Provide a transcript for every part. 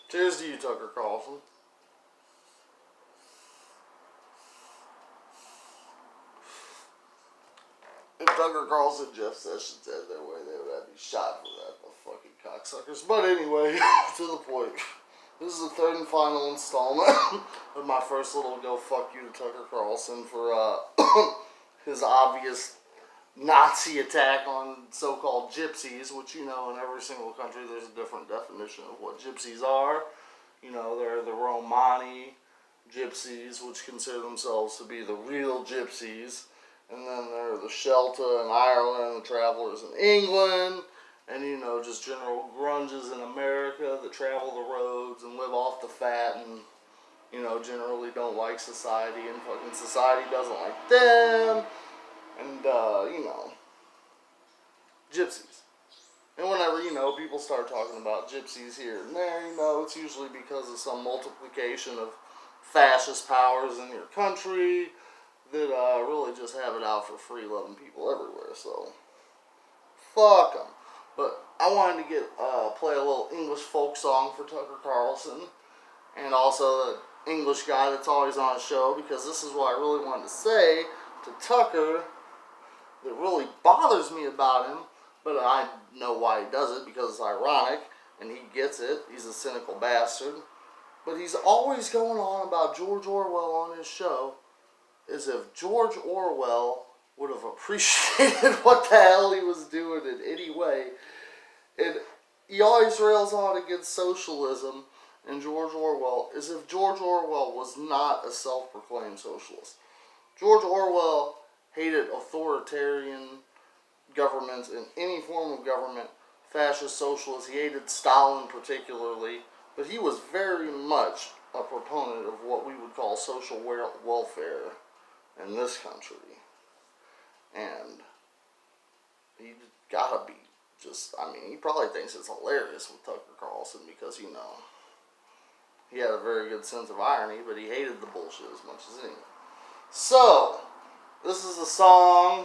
Cheers to you, Tucker Carlson. If Tucker Carlson and Jeff Sessions had their way, they would have me shot for that, the fucking cocksuckers. But anyway, to the point. This is the third and final installment of my first little go fuck you to Tucker Carlson for his obvious Nazi attack on so-called gypsies, which, you know, in every single country there's a different definition of what gypsies are. You know, they're the Romani gypsies, which consider themselves to be the real gypsies. And then there are the Shelta in Ireland, the travelers in England, and, you know, just general grunges in America that travel the roads and live off the fat and, you know, generally don't like society and fucking society doesn't like them. And, you know, gypsies. And whenever, you know, people start talking about gypsies here and there, you know, it's usually because of some multiplication of fascist powers in your country that really just have it out for free, loving people everywhere. So, fuck them. But I wanted to play a little English folk song for Tucker Carlson, and also the English guy that's always on the show, because this is what I really wanted to say to Tucker that really bothers me about him, but I know why he does it, because it's ironic, and he gets it. He's a cynical bastard. But he's always going on about George Orwell on his show, as if George Orwell would have appreciated what the hell he was doing in any way. And he always rails on against socialism and George Orwell, as if George Orwell was not a self-proclaimed socialist. George Orwell hated authoritarian governments in any form of government, fascist, socialist. He hated Stalin particularly, but he was very much a proponent of what we would call social welfare in this country. And he gotta be just, I mean, he probably thinks it's hilarious with Tucker Carlson because, you know, he had a very good sense of irony, but he hated the bullshit as much as anyone. So, this is a song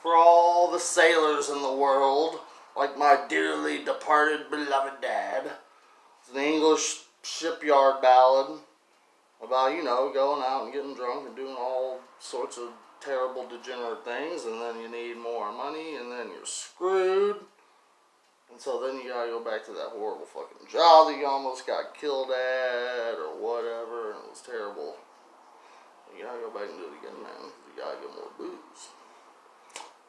for all the sailors in the world, like my dearly departed beloved dad. It's an English shipyard ballad about, you know, going out and getting drunk and doing all sorts of terrible, degenerate things, and then you need more money, and then you're screwed. And so then you gotta go back to that horrible fucking job that you almost got killed at, or whatever, and it was terrible. You gotta go back and do it again, man. You gotta get more booze.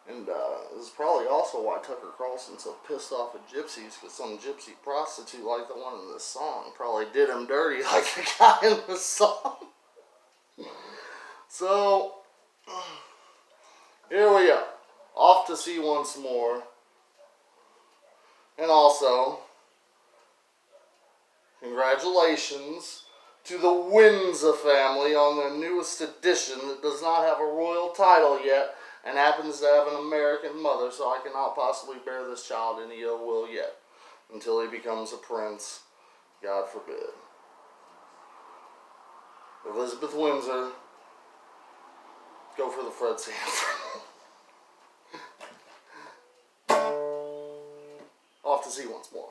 And this is probably also why Tucker Carlson's so pissed off at gypsies, because some gypsy prostitute like the one in this song probably did him dirty like the guy in the song. So, here we go. Off to sea once more. And also, congratulations to the Windsor family on their newest edition that does not have a royal title yet and happens to have an American mother, so I cannot possibly bear this child any ill will yet until he becomes a prince. God forbid. Elizabeth Windsor, go for the Fred Sanford. Off to sea once more.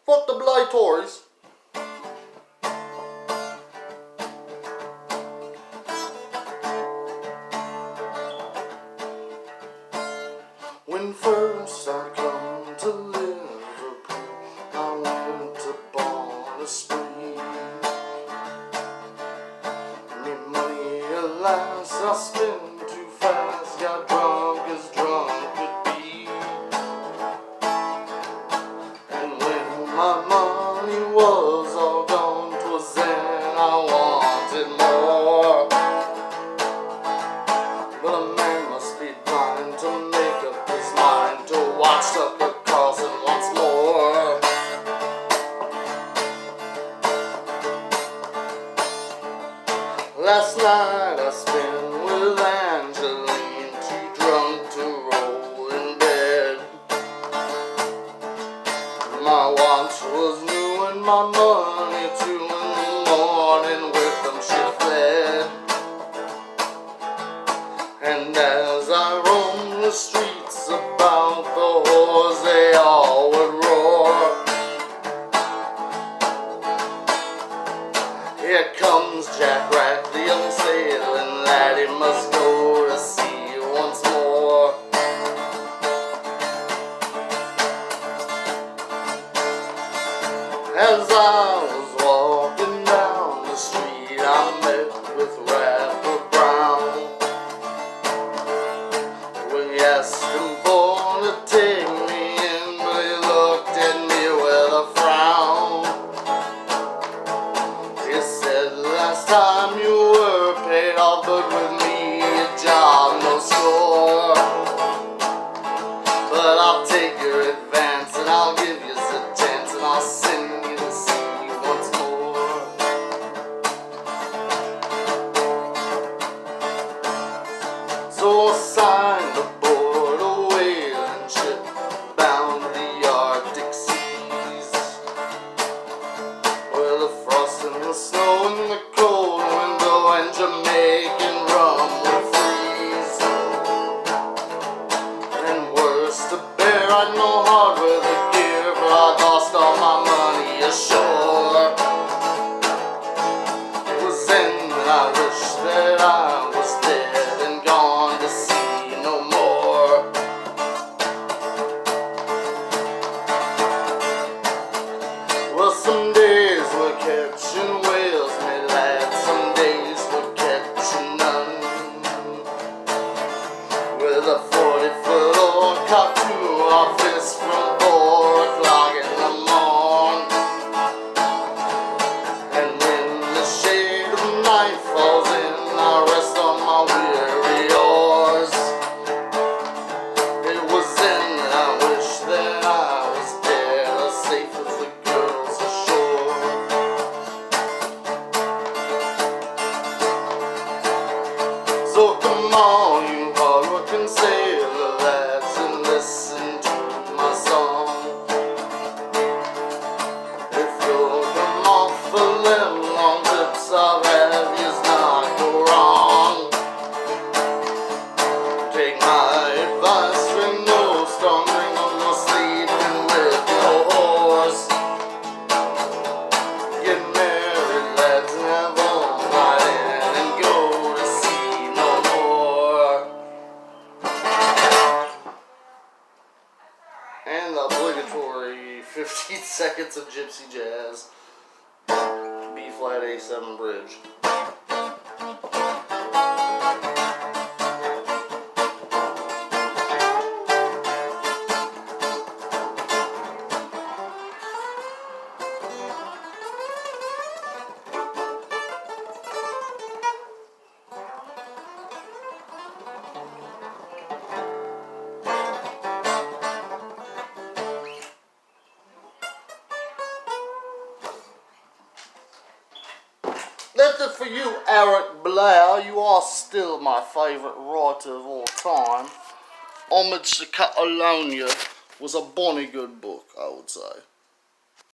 Fuck the bloody Tories. When first I come to Liverpool, I went upon a spree. Me money, alas, I spent too fast, got drunk as drunk could be. And when my money was all gone, 'twas then I wanted more. But a man must be blind to make up his mind to watch Tucker Carlson once more. Last night I spent with Angeline, too drunk to roll in bed. My watch was new and my money too. In the morning with them she fled. And as I roamed the streets about the whores, they all would roar. asked him for to take me in, but he looked at me with a frown. He said, last time you were paid off, but with me a job no score. But I'll take your advance and I'll give you a chance and I'll send you to sea once more. So I signed aboard a whaling ship bound to the Arctic seas, where the frost and the snow and the cold window and Jamaican rum would freeze. And worse to bear, I'd no hardware gear, for I'd lost all my money ashore. It was then that I wished that I was dead and gone to sea no more. Well, some days we're catching whales, me lad, some days we're catching none. With a 40-foot old cockatoo off this from 4 o'clock in the morn. And when the shade of night falls in, I rest on my weary oars. It was then that I wished that I was dead, as safe as the girls ashore. So come on, you hard-working sailor lads, and listen to my song. If you'll come off a them long trips I'll have yous not go wrong. Take my advice, drink no strong drink, no sleeping with no horse. Get married, lads, and have all night in, and go to sea no more. And the obligatory 15 seconds of gypsy jazz. B flat A7 bridge. That's it for you, Eric Blair. You are still my favourite writer of all time. Homage to Catalonia was a bonny good book, I would say.